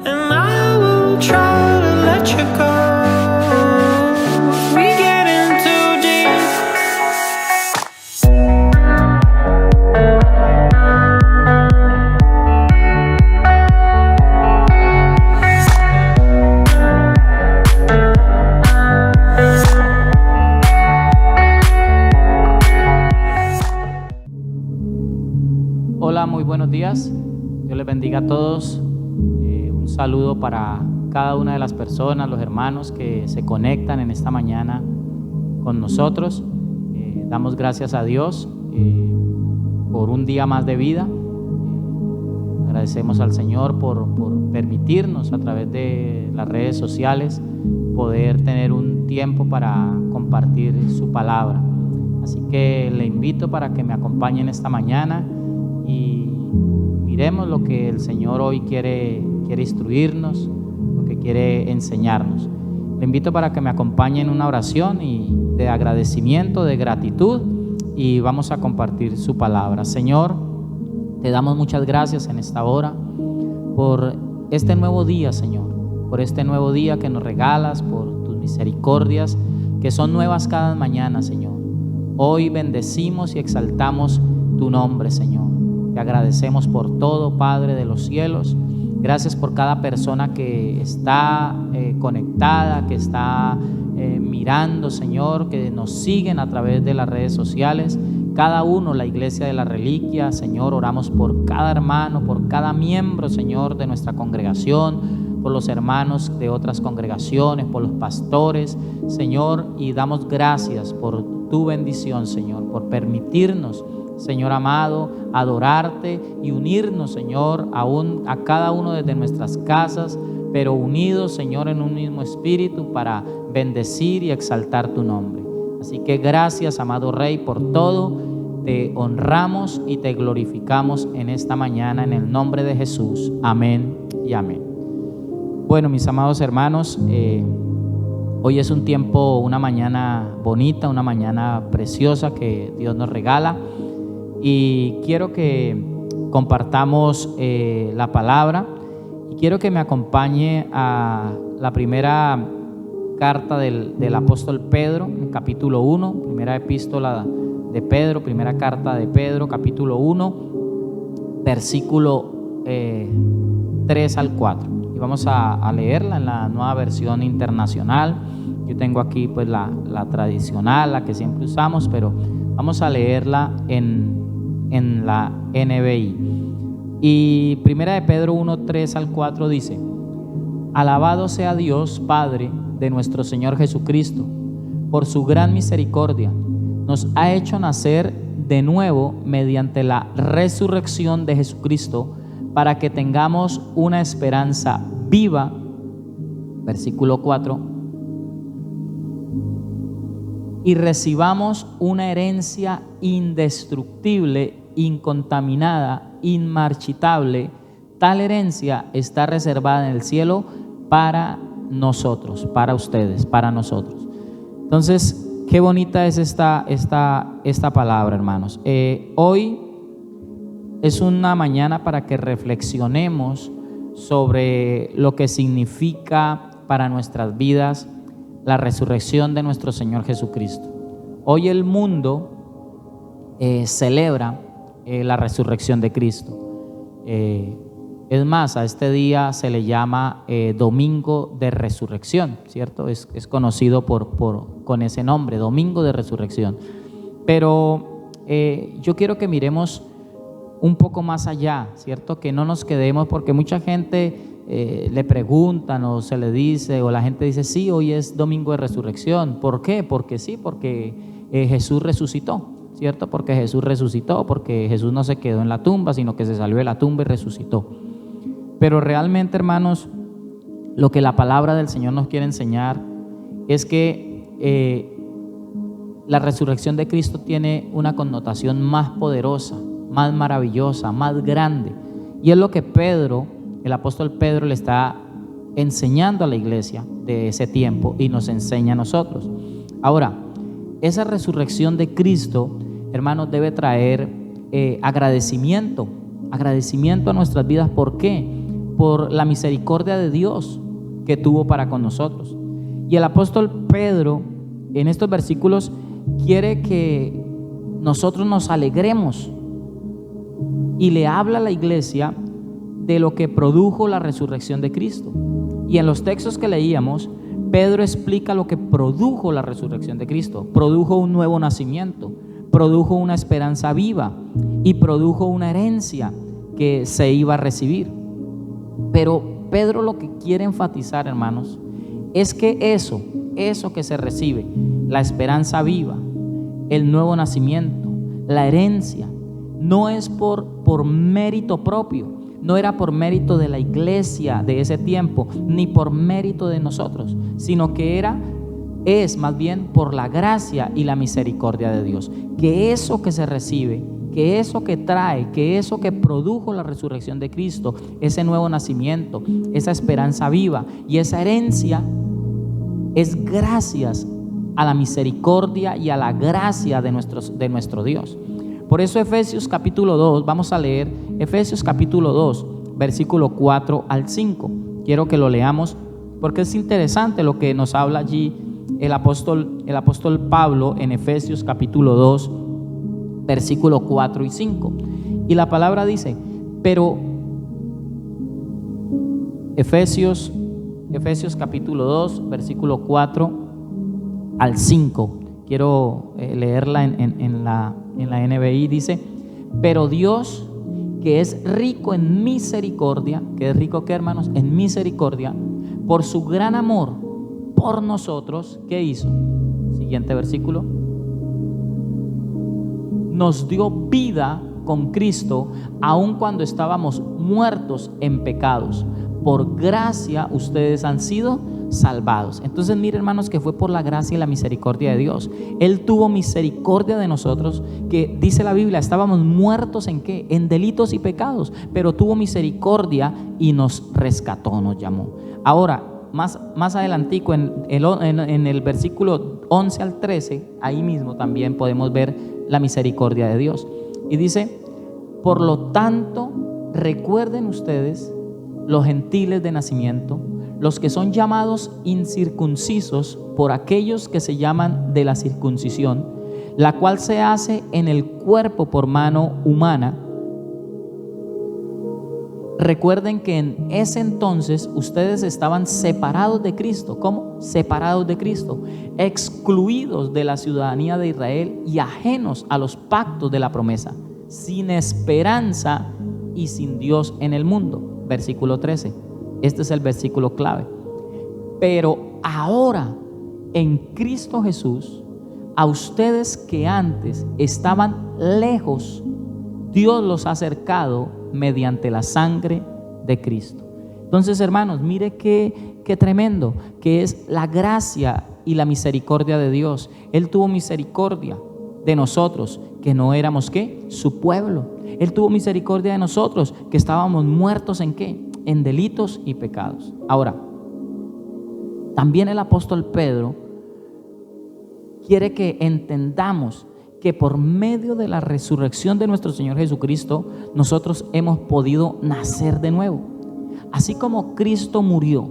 and I will try to let you go. We get in too deep. Hola, muy buenos días. Dios les bendiga a todos. Un saludo para cada una de las personas, los hermanos que se conectan en esta mañana con nosotros. Damos gracias a Dios por un día más de vida. Agradecemos al Señor por permitirnos a través de las redes sociales poder tener un tiempo para compartir su palabra. Así que le invito para que me acompañen esta mañana y miremos lo que el Señor hoy quiere instruirnos, lo que quiere enseñarnos. Le invito para que me acompañe en una oración de agradecimiento, de gratitud, y vamos a compartir su palabra. Señor, te damos muchas gracias en esta hora por este nuevo día, Señor, por este nuevo día que nos regalas, por tus misericordias que son nuevas cada mañana, Señor. Hoy bendecimos y exaltamos tu nombre, Señor. Te agradecemos por todo, Padre de los cielos. Gracias por cada persona que está conectada, que está mirando, Señor, que nos siguen a través de las redes sociales. Cada uno, la Iglesia de la Reliquia, Señor, oramos por cada hermano, por cada miembro, Señor, de nuestra congregación, por los hermanos de otras congregaciones, por los pastores, Señor, y damos gracias por tu bendición, Señor, por permitirnos, Señor amado, adorarte y unirnos, Señor, a cada uno desde nuestras casas, pero unidos, Señor, en un mismo espíritu para bendecir y exaltar tu nombre. Así que gracias, amado Rey, por todo. Te honramos y te glorificamos en esta mañana en el nombre de Jesús. Amén y amén. Bueno, mis amados hermanos, hoy es un tiempo, una mañana bonita, una mañana preciosa que Dios nos regala. Y quiero que compartamos la palabra, y quiero que me acompañe a la primera carta del apóstol Pedro, en capítulo 1, primera epístola de Pedro, primera carta de Pedro, capítulo 1, versículo 3 al 4. Y vamos a leerla en la Nueva Versión Internacional. Yo tengo aquí pues la tradicional, la que siempre usamos, pero vamos a leerla en la NBI. Y primera de Pedro 1, 3 al 4 dice: Alabado sea Dios Padre de nuestro Señor Jesucristo, por su gran misericordia nos ha hecho nacer de nuevo mediante la resurrección de Jesucristo, para que tengamos una esperanza viva, versículo 4, y recibamos una herencia indestructible, incontaminada, inmarchitable. Tal herencia está reservada en el cielo para nosotros, para ustedes, para nosotros. Entonces, qué bonita es esta palabra, hermanos. Hoy es una mañana para que reflexionemos sobre lo que significa para nuestras vidas la resurrección de nuestro Señor Jesucristo. Hoy el mundo celebra la resurrección de Cristo. Es más, a este día se le llama Domingo de Resurrección, ¿cierto? Es conocido con ese nombre, Domingo de Resurrección. Pero yo quiero que miremos un poco más allá, ¿cierto? Que no nos quedemos, porque mucha gente le preguntan o se le dice, o la gente dice, sí, hoy es Domingo de Resurrección. ¿Por qué? Porque sí, porque Jesús resucitó, ¿cierto? Porque Jesús resucitó, porque Jesús no se quedó en la tumba, sino que se salió de la tumba y resucitó. Pero realmente, hermanos, lo que la palabra del Señor nos quiere enseñar es que la resurrección de Cristo tiene una connotación más poderosa, más maravillosa, más grande. Y es lo que Pedro, el apóstol Pedro, le está enseñando a la iglesia de ese tiempo y nos enseña a nosotros. Ahora, esa resurrección de Cristo, hermanos, debe traer agradecimiento a nuestras vidas. ¿Por qué? por la misericordia de Dios que tuvo para con nosotros. Y el apóstol Pedro en estos versículos quiere que nosotros nos alegremos y le habla a la iglesia de lo que produjo la resurrección de Cristo. Y en los textos que leíamos, Pedro explica lo que produjo la resurrección de Cristo. Produjo un nuevo nacimiento, produjo una esperanza viva y produjo una herencia que se iba a recibir. Pero Pedro lo que quiere enfatizar, hermanos, es que eso que se recibe, la esperanza viva, el nuevo nacimiento, la herencia, no es por mérito propio, no era por mérito de la iglesia de ese tiempo, ni por mérito de nosotros, sino que es más bien por la gracia y la misericordia de Dios. Que eso que se recibe, que eso que trae, que eso que produjo la resurrección de Cristo, ese nuevo nacimiento, esa esperanza viva y esa herencia, es gracias a la misericordia y a la gracia de nuestro Dios. Por eso Efesios capítulo 2, vamos a leer Efesios capítulo 2, versículo 4 al 5. Quiero que lo leamos porque es interesante lo que nos habla allí el apóstol Pablo en Efesios capítulo 2, versículo 4 y 5. Y la palabra dice, pero Efesios capítulo 2, versículo 4 al 5. Quiero leerla en la NBI. Dice, pero Dios, que es rico en misericordia, que es rico, ¿qué, hermanos? En misericordia, por su gran amor por nosotros, ¿qué hizo? Siguiente versículo. Nos dio vida con Cristo, aun cuando estábamos muertos en pecados. Por gracia ustedes han sido salvados. Entonces mire, hermanos, que fue por la gracia y la misericordia de Dios. Él tuvo misericordia de nosotros, que dice la Biblia, estábamos muertos ¿en qué? En delitos y pecados, pero tuvo misericordia y nos rescató, nos llamó. Ahora, más adelantico en el versículo 11 al 13, ahí mismo también podemos ver la misericordia de Dios. Y dice, por lo tanto, recuerden ustedes los gentiles de nacimiento, los que son llamados incircuncisos por aquellos que se llaman de la circuncisión, la cual se hace en el cuerpo por mano humana. Recuerden que en ese entonces ustedes estaban separados de Cristo. ¿Cómo? Separados de Cristo, excluidos de la ciudadanía de Israel y ajenos a los pactos de la promesa, sin esperanza y sin Dios en el mundo. Versículo 13. Este es el versículo clave. Pero ahora, en Cristo Jesús, a ustedes que antes estaban lejos, Dios los ha acercado mediante la sangre de Cristo. Entonces, hermanos, mire qué tremendo que es la gracia y la misericordia de Dios. Él tuvo misericordia de nosotros, que no éramos ¿qué? Su pueblo. Él tuvo misericordia de nosotros, que estábamos muertos ¿en qué? En delitos y pecados. Ahora, también el apóstol Pedro quiere que entendamos que por medio de la resurrección de nuestro Señor Jesucristo, nosotros hemos podido nacer de nuevo. Así como Cristo murió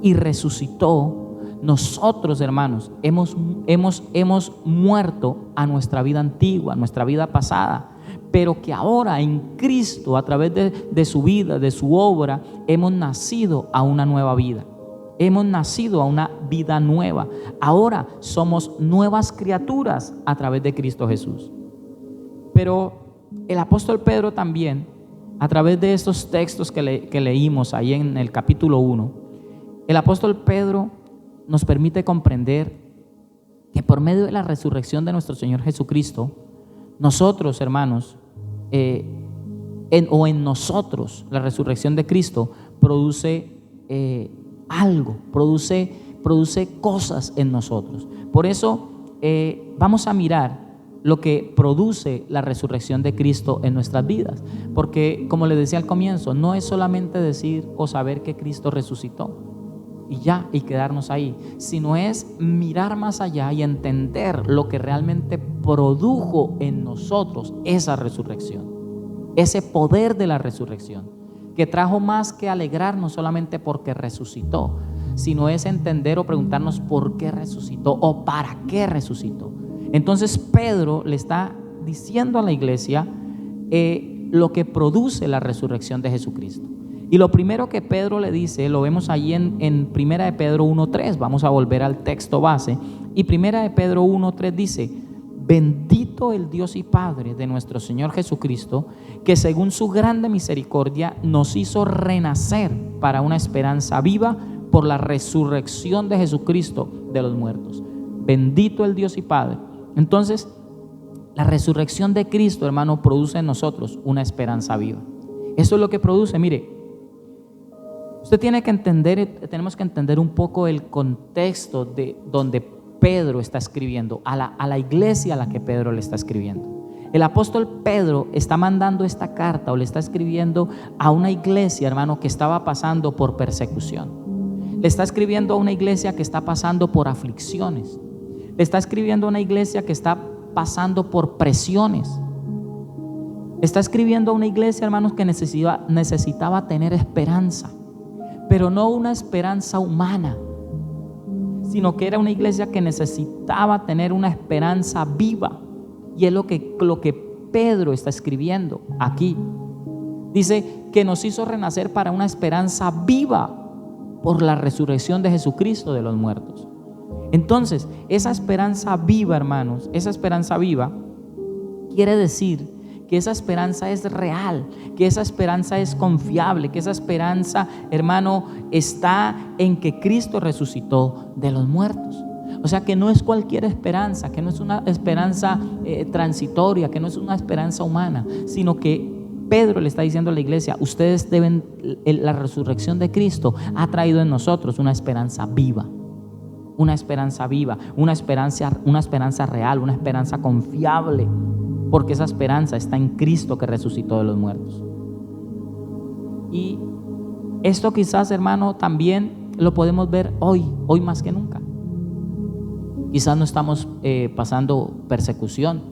y resucitó, nosotros, hermanos, hemos muerto a nuestra vida antigua, a nuestra vida pasada, pero que ahora en Cristo, a través de su vida, de su obra, hemos nacido a una nueva vida. Hemos nacido a una vida nueva. Ahora somos nuevas criaturas a través de Cristo Jesús. Pero el apóstol Pedro también, a través de estos textos que leímos ahí en el capítulo 1, el apóstol Pedro nos permite comprender que por medio de la resurrección de nuestro Señor Jesucristo, nosotros, hermanos, en nosotros, la resurrección de Cristo produce algo, produce cosas en nosotros. Por eso vamos a mirar lo que produce la resurrección de Cristo en nuestras vidas, porque como les decía al comienzo, no es solamente decir o saber que Cristo resucitó y ya, y quedarnos ahí, sino es mirar más allá y entender lo que realmente produjo en nosotros esa resurrección, ese poder de la resurrección. que trajo más que alegrarnos solamente porque resucitó, sino es entender o preguntarnos por qué resucitó o para qué resucitó. Entonces Pedro le está diciendo a la iglesia lo que produce la resurrección de Jesucristo. Y lo primero que Pedro le dice, lo vemos allí en Primera de Pedro 1:3. Vamos a volver al texto base. Y Primera de Pedro 1:3 dice: bendito el Dios y Padre de nuestro Señor Jesucristo, que según su grande misericordia nos hizo renacer para una esperanza viva por la resurrección de Jesucristo de los muertos. Bendito el Dios y Padre. Entonces, la resurrección de Cristo, hermano, produce en nosotros una esperanza viva. Eso es lo que produce. Mire, usted tiene que entender, tenemos que entender un poco el contexto de donde Pedro está escribiendo, a la iglesia a la que Pedro le está escribiendo. El apóstol Pedro está mandando esta carta o le está escribiendo a una iglesia, hermano, que estaba pasando por persecución. Le está escribiendo a una iglesia que está pasando por aflicciones. Le está escribiendo a una iglesia que está pasando por presiones. Está escribiendo a una iglesia, hermanos, que necesitaba tener esperanza, pero no una esperanza humana, sino que era una iglesia que necesitaba tener una esperanza viva. Y es lo que Pedro está escribiendo aquí. Dice que nos hizo renacer para una esperanza viva por la resurrección de Jesucristo de los muertos. Entonces, esa esperanza viva, hermanos, esa esperanza viva quiere decir que esa esperanza es real, que esa esperanza es confiable, que esa esperanza, hermano, está en que Cristo resucitó de los muertos. O sea, que no es cualquier esperanza, que no es una esperanza transitoria, que no es una esperanza humana, sino que Pedro le está diciendo a la iglesia: ustedes deben, la resurrección de Cristo ha traído en nosotros una esperanza viva. Una esperanza viva, una esperanza real, una esperanza confiable, porque esa esperanza está en Cristo que resucitó de los muertos. Y esto quizás, hermano, también lo podemos ver hoy más que nunca. Quizás no estamos pasando persecución,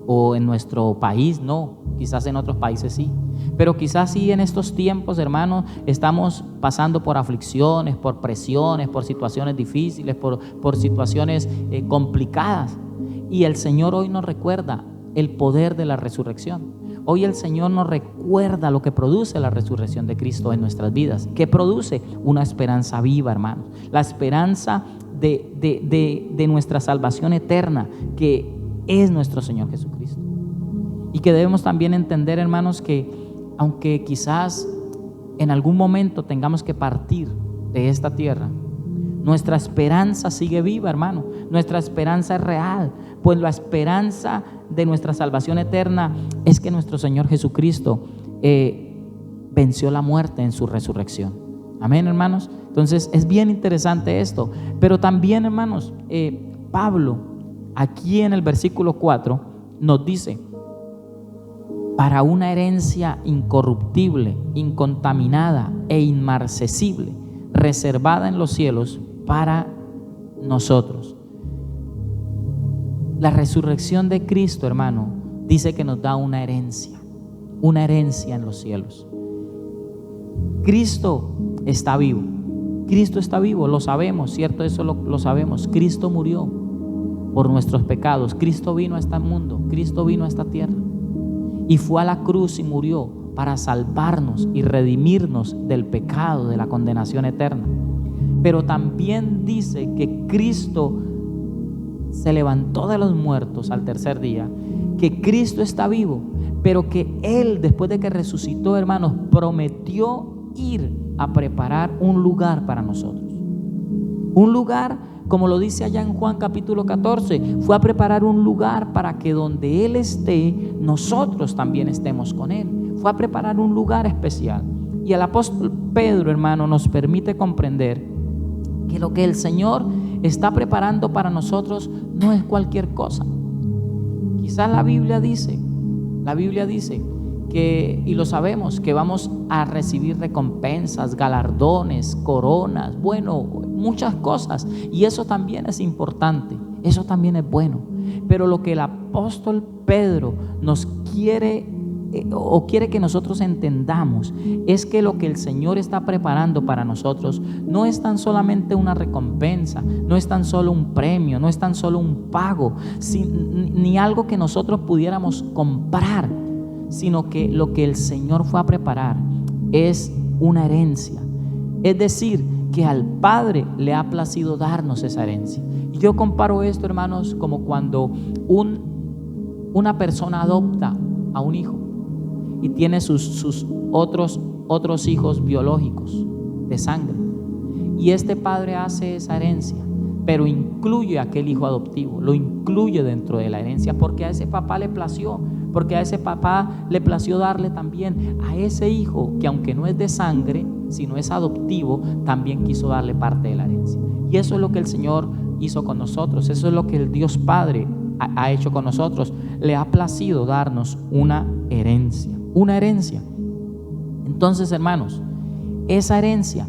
o en nuestro país no, quizás en otros países sí, pero quizás sí en estos tiempos, hermanos, estamos pasando por aflicciones, por presiones, por situaciones difíciles, por situaciones complicadas. Y el Señor hoy nos recuerda el poder de la resurrección. Hoy el Señor nos recuerda lo que produce la resurrección de Cristo en nuestras vidas. ¿Qué produce? Una esperanza viva, hermanos. La esperanza de nuestra salvación eterna, que es nuestro Señor Jesucristo. Y que debemos también entender, hermanos, que aunque quizás en algún momento tengamos que partir de esta tierra, nuestra esperanza sigue viva, hermano. Nuestra esperanza es real, pues la esperanza de nuestra salvación eterna es que nuestro Señor Jesucristo venció la muerte en su resurrección. Amén, hermanos. Entonces es bien interesante esto. Pero también, hermanos, Pablo aquí en el versículo 4 nos dice: para una herencia incorruptible, incontaminada e inmarcesible, reservada en los cielos para nosotros. La resurrección de Cristo, hermano, dice que nos da una herencia en los cielos. Cristo está vivo. Cristo está vivo, lo sabemos, ¿cierto? Eso lo sabemos. Cristo murió por nuestros pecados. Cristo vino a este mundo, Cristo vino a esta tierra y fue a la cruz y murió para salvarnos y redimirnos del pecado, de la condenación eterna. Pero también dice que Cristo se levantó de los muertos al tercer día, que Cristo está vivo, pero que Él, después de que resucitó, hermanos, prometió ir a preparar un lugar para nosotros. Un lugar, como lo dice allá en Juan capítulo 14, fue a preparar un lugar para que donde Él esté, nosotros también estemos con Él. Fue a preparar un lugar especial. Y el apóstol Pedro, hermano, nos permite comprender que lo que el Señor está preparando para nosotros no es cualquier cosa. Quizás la Biblia dice que, y lo sabemos, que vamos a recibir recompensas, galardones, coronas, bueno, muchas cosas, y eso también es importante, eso también es bueno. Pero lo que el apóstol Pedro nos quiere o quiere que nosotros entendamos es que lo que el Señor está preparando para nosotros no es tan solamente una recompensa, no es tan solo un premio, no es tan solo un pago, ni algo que nosotros pudiéramos comprar, sino que lo que el Señor fue a preparar es una herencia. Es decir, que al Padre le ha placido darnos esa herencia. Y yo comparo esto, hermanos, como cuando una persona adopta a un hijo y tiene sus otros hijos biológicos de sangre, y este padre hace esa herencia, pero incluye a aquel hijo adoptivo, lo incluye dentro de la herencia, porque a ese papá le plació, porque a ese papá le plació darle también a ese hijo, que aunque no es de sangre, sino es adoptivo, también quiso darle parte de la herencia. Y eso es lo que el Señor hizo con nosotros, eso es lo que el Dios Padre ha hecho con nosotros. Le ha placido darnos una herencia. Entonces, hermanos, esa herencia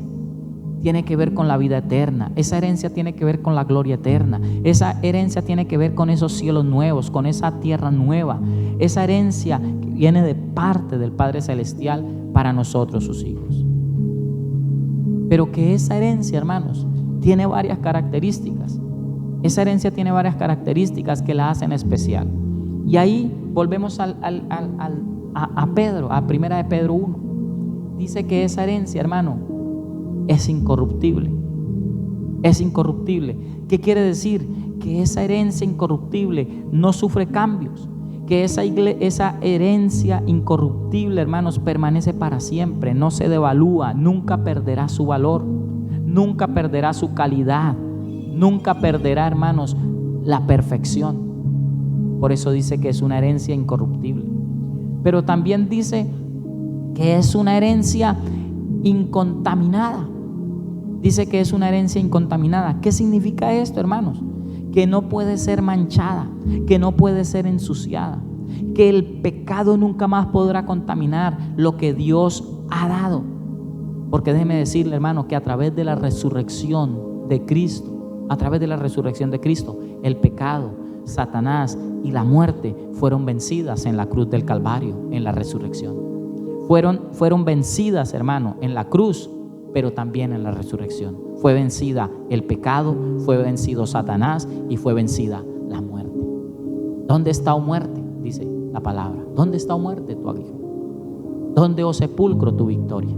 tiene que ver con la vida eterna, esa herencia tiene que ver con la gloria eterna, esa herencia tiene que ver con esos cielos nuevos, con esa tierra nueva, esa herencia que viene de parte del Padre Celestial para nosotros, sus hijos. Pero que esa herencia, hermanos, tiene varias características. Esa herencia tiene varias características que la hacen especial. Y ahí volvemos a Pedro, a primera de Pedro 1. Dice que esa herencia, hermano, es incorruptible. Es incorruptible. ¿Qué quiere decir? Que esa herencia incorruptible no sufre cambios. Que esa herencia incorruptible, hermanos, permanece para siempre, no se devalúa, nunca perderá su valor, nunca perderá su calidad, nunca perderá, hermanos, la perfección. Por eso dice que es una herencia incorruptible. Pero también dice que es una herencia incontaminada. Dice que es una herencia incontaminada. ¿Qué significa esto, hermanos? Que no puede ser manchada, que no puede ser ensuciada, que el pecado nunca más podrá contaminar lo que Dios ha dado. Porque déjeme decirle, hermano, que a través de la resurrección de Cristo, el pecado, Satanás y la muerte fueron vencidas en la cruz del Calvario, en la resurrección. Fueron vencidas, hermano, en la cruz, pero también en la resurrección. Fue vencida el pecado, fue vencido Satanás y fue vencida la muerte. ¿Dónde está, oh muerte? Dice la palabra. ¿Dónde está, oh muerte, tu aguijón? ¿Dónde, oh sepulcro, tu victoria?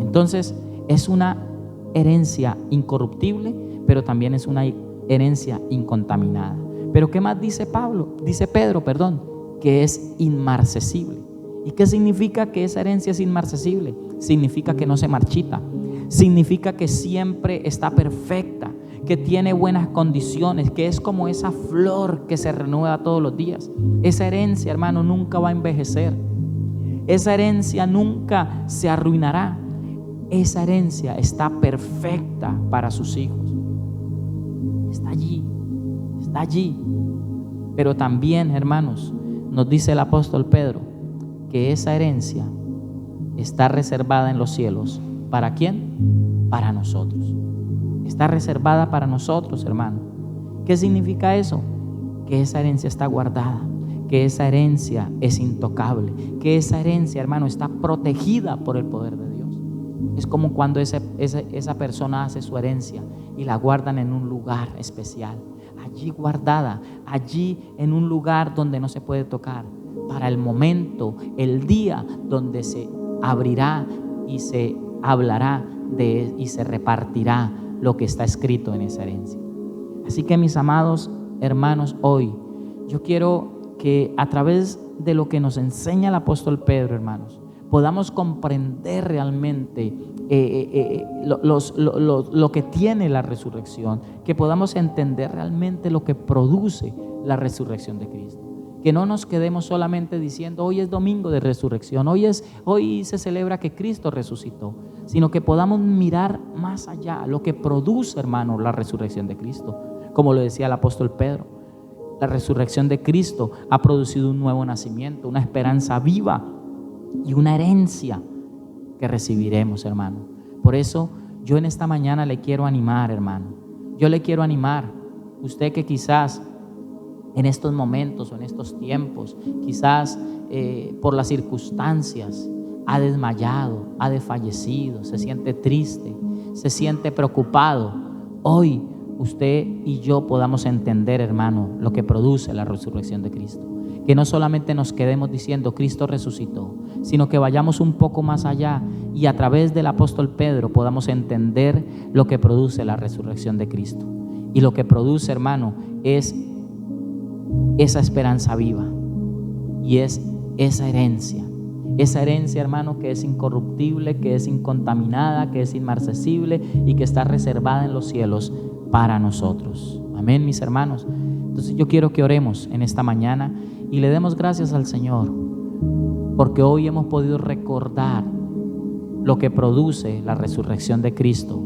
Entonces es una herencia incorruptible, pero también es una herencia incontaminada. Pero ¿qué más dice Pedro, que es inmarcesible. ¿Y qué significa que esa herencia es inmarcesible? Significa que no se marchita, significa que siempre está perfecta, que tiene buenas condiciones, que es como esa flor que se renueva todos los días. Esa herencia, hermano, nunca va a envejecer. Esa herencia nunca se arruinará. Esa herencia está perfecta para sus hijos. Está allí. Pero también, hermanos, nos dice el apóstol Pedro que esa herencia está reservada en los cielos. ¿Para quién? Para nosotros. Está reservada para nosotros, hermano. ¿Qué significa eso? Que esa herencia está guardada, que esa herencia es intocable, que esa herencia, hermano, está protegida por el poder de Dios. Es como cuando esa persona hace su herencia y la guardan en un lugar especial, allí guardada, allí en un lugar donde no se puede tocar, para el momento, el día donde se abrirá y se hablará y se repartirá lo que está escrito en esa herencia. Así que, mis amados hermanos, hoy yo quiero que a través de lo que nos enseña el apóstol Pedro, hermanos, podamos comprender realmente lo que tiene la resurrección, que podamos entender realmente lo que produce la resurrección de Cristo. Que no nos quedemos solamente diciendo hoy es domingo de resurrección, hoy se celebra que Cristo resucitó, sino que podamos mirar más allá lo que produce, hermano, la resurrección de Cristo. Como lo decía el apóstol Pedro, la resurrección de Cristo ha producido un nuevo nacimiento, una esperanza viva y una herencia que recibiremos, hermano. Por eso yo en esta mañana le quiero animar, hermano. Yo le quiero animar, usted que quizás en estos momentos o en estos tiempos quizás por las circunstancias ha desmayado, ha desfallecido, se siente triste, se siente preocupado, hoy usted y yo podamos entender, hermano, lo que produce la resurrección de Cristo. Que no solamente nos quedemos diciendo Cristo resucitó, sino que vayamos un poco más allá y a través del apóstol Pedro podamos entender lo que produce la resurrección de Cristo. Y lo que produce, hermano, es esa esperanza viva y es esa herencia, hermano, que es incorruptible, que es incontaminada, que es inmarcesible y que está reservada en los cielos para nosotros. Amén, mis hermanos. Entonces yo quiero que oremos en esta mañana y le demos gracias al Señor, porque hoy hemos podido recordar lo que produce la resurrección de Cristo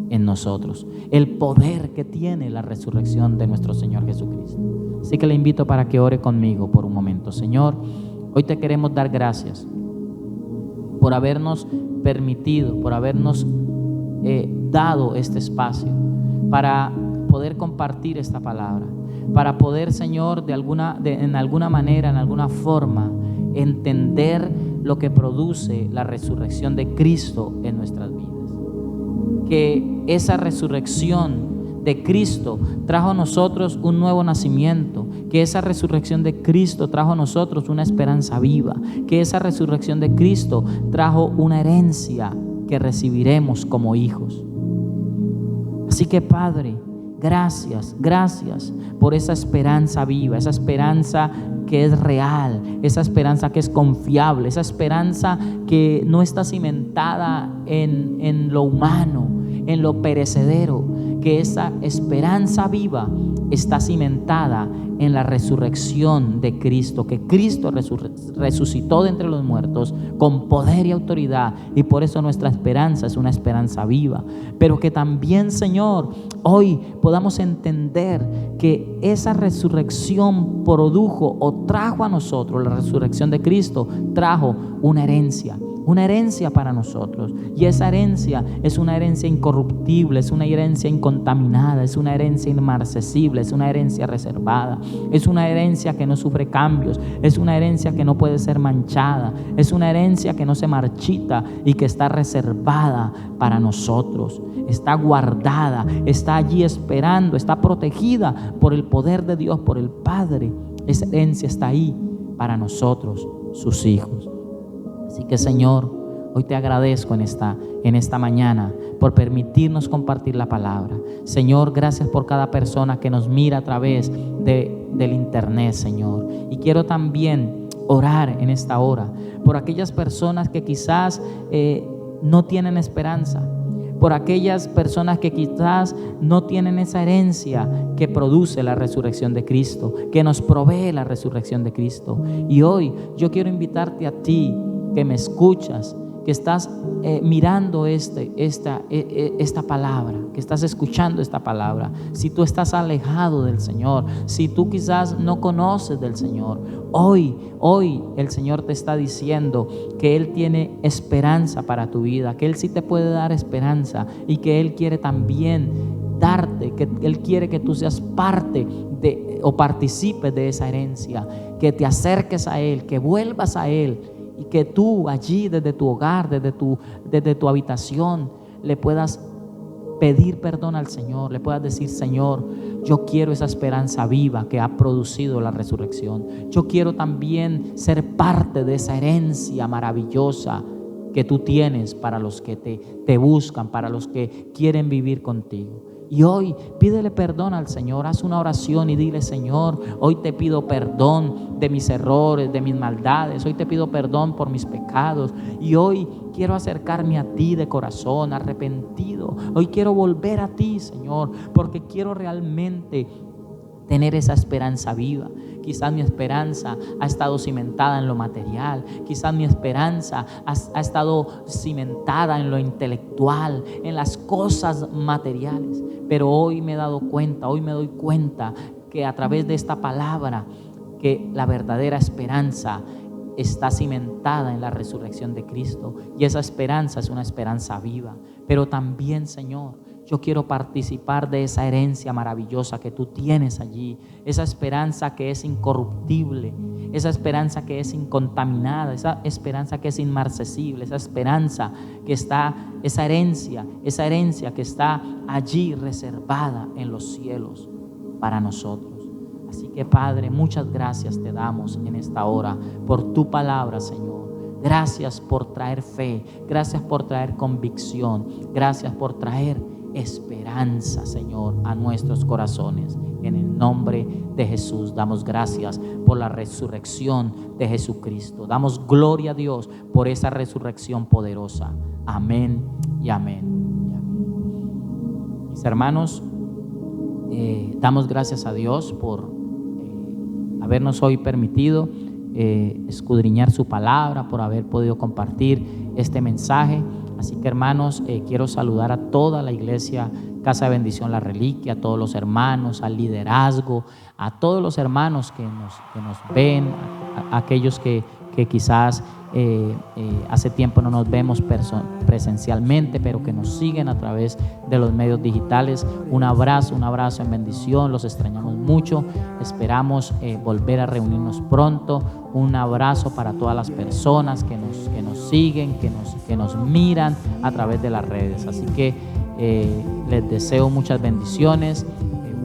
en nosotros, el poder que tiene la resurrección de nuestro Señor Jesucristo. Así que le invito para que ore conmigo por un momento. Señor, hoy te queremos dar gracias por habernos permitido, por habernos dado este espacio para poder compartir esta palabra, para poder, Señor, en alguna manera, en alguna forma, entender lo que produce la resurrección de Cristo en nuestras vidas. Que esa resurrección de Cristo trajo a nosotros un nuevo nacimiento, que esa resurrección de Cristo trajo a nosotros una esperanza viva, que esa resurrección de Cristo trajo una herencia que recibiremos como hijos. Así que, Padre, gracias por esa esperanza viva, esa esperanza que es real, esa esperanza que es confiable, esa esperanza que no está cimentada en lo humano, en lo perecedero, que esa esperanza viva está cimentada en la resurrección de Cristo, que Cristo resucitó de entre los muertos con poder y autoridad, y por eso nuestra esperanza es una esperanza viva. Pero que también, Señor, hoy podamos entender que esa resurrección produjo o trajo a nosotros, la resurrección de Cristo trajo una herencia para nosotros, y esa herencia es una herencia incorruptible, es una herencia incontaminada, es una herencia inmarcesible, es una herencia reservada, es una herencia que no sufre cambios, es una herencia que no puede ser manchada, es una herencia que no se marchita y que está reservada para nosotros, está guardada, está allí esperando, está protegida por el poder de Dios, por el Padre. Esa herencia está ahí para nosotros, sus hijos. Así que, Señor, hoy te agradezco en esta mañana por permitirnos compartir la palabra. Señor, gracias por cada persona que nos mira a través del internet, Señor. Y quiero también orar en esta hora por aquellas personas que quizás no tienen esperanza, por aquellas personas que quizás no tienen esa herencia que produce la resurrección de Cristo, que nos provee la resurrección de Cristo. Y hoy yo quiero invitarte a ti, que me escuchas, que estás mirando esta palabra, que estás escuchando esta palabra. Si tú estás alejado del Señor, si tú quizás no conoces del Señor, hoy el Señor te está diciendo que Él tiene esperanza para tu vida, que Él sí te puede dar esperanza, y que Él quiere también darte, que Él quiere que tú seas parte o participes de esa herencia, que te acerques a Él, que vuelvas a Él, y que tú allí desde tu hogar, desde tu habitación, le puedas pedir perdón al Señor, le puedas decir: Señor, yo quiero esa esperanza viva que ha producido la resurrección. Yo quiero también ser parte de esa herencia maravillosa que tú tienes para los que te buscan, para los que quieren vivir contigo. Y hoy pídele perdón al Señor, haz una oración y dile: Señor, hoy te pido perdón de mis errores, de mis maldades, hoy te pido perdón por mis pecados, y hoy quiero acercarme a ti de corazón, arrepentido. Hoy quiero volver a ti, Señor, porque quiero realmente tener esa esperanza viva. Quizás mi esperanza ha estado cimentada en lo material, quizás mi esperanza ha estado cimentada en lo intelectual, en las cosas materiales, pero hoy me doy cuenta que a través de esta palabra, que la verdadera esperanza está cimentada en la resurrección de Cristo, y esa esperanza es una esperanza viva. Pero también, Señor, Yo quiero participar de esa herencia maravillosa que tú tienes allí, esa esperanza que es incorruptible, esa esperanza que es incontaminada, esa esperanza que es inmarcesible, esa esperanza que está, esa herencia que está allí reservada en los cielos para nosotros. Así que, Padre, muchas gracias te damos en esta hora por tu palabra, Señor. Gracias por traer fe, gracias por traer convicción, gracias por traer esperanza, Señor, a nuestros corazones. En el nombre de Jesús damos gracias por la resurrección de Jesucristo. Damos gloria a Dios por esa resurrección poderosa. Amén y amén. Y amén. Mis hermanos, damos gracias a Dios por habernos hoy permitido escudriñar su palabra, por haber podido compartir este mensaje. Así que, hermanos, quiero saludar a toda la iglesia Casa de Bendición La Reliquia, a todos los hermanos, al liderazgo, a todos los hermanos que nos ven, a aquellos que quizás hace tiempo no nos vemos presencialmente, pero que nos siguen a través de los medios digitales. Un abrazo en bendición, los extrañamos mucho, esperamos volver a reunirnos pronto. Un abrazo para todas las personas que nos siguen, que nos miran a través de las redes. Así que les deseo muchas bendiciones,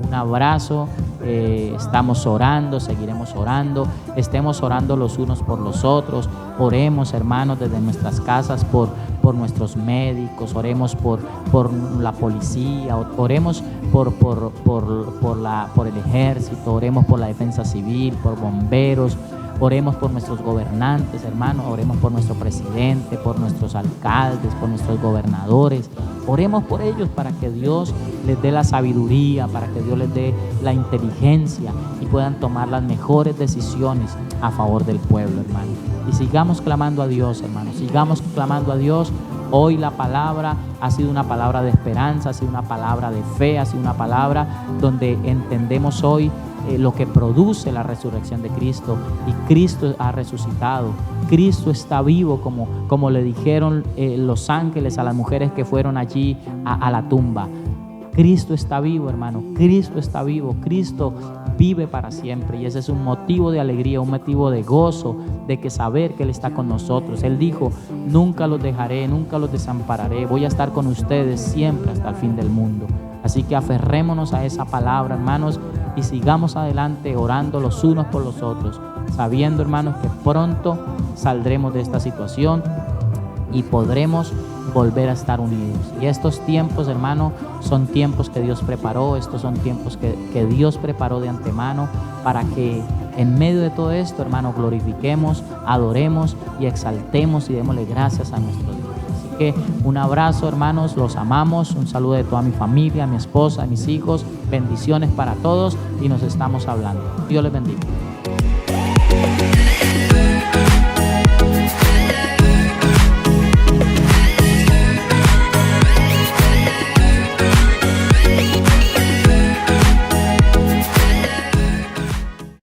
un abrazo. Estamos orando, seguiremos orando, estemos orando los unos por los otros. Oremos, hermanos, desde nuestras casas por nuestros médicos, oremos por la policía, oremos por el ejército, oremos por la defensa civil, por bomberos. Oremos por nuestros gobernantes, hermanos, oremos por nuestro presidente, por nuestros alcaldes, por nuestros gobernadores. Oremos por ellos para que Dios les dé la sabiduría, para que Dios les dé la inteligencia y puedan tomar las mejores decisiones a favor del pueblo, hermano. Y sigamos clamando a Dios, hermanos, sigamos clamando a Dios. Hoy la palabra ha sido una palabra de esperanza, ha sido una palabra de fe, ha sido una palabra donde entendemos hoy lo que produce la resurrección de Cristo. Y Cristo ha resucitado, Cristo está vivo, como le dijeron los ángeles a las mujeres que fueron allí a la tumba. Cristo está vivo, hermano, Cristo está vivo, Cristo vive para siempre, y ese es un motivo de alegría, un motivo de gozo, de que saber que Él está con nosotros. Él dijo: nunca los dejaré, nunca los desampararé, voy a estar con ustedes siempre hasta el fin del mundo. Así que aferrémonos a esa palabra, hermanos, y sigamos adelante orando los unos por los otros, sabiendo, hermanos, que pronto saldremos de esta situación y podremos volver a estar unidos. Y estos tiempos, hermano, son tiempos que Dios preparó, estos son tiempos que Dios preparó de antemano para que en medio de todo esto, hermano, glorifiquemos, adoremos y exaltemos y démosle gracias a nuestro Dios. Así que un abrazo, hermanos, los amamos, un saludo de toda mi familia, mi esposa, mis hijos, bendiciones para todos y nos estamos hablando. Dios les bendiga.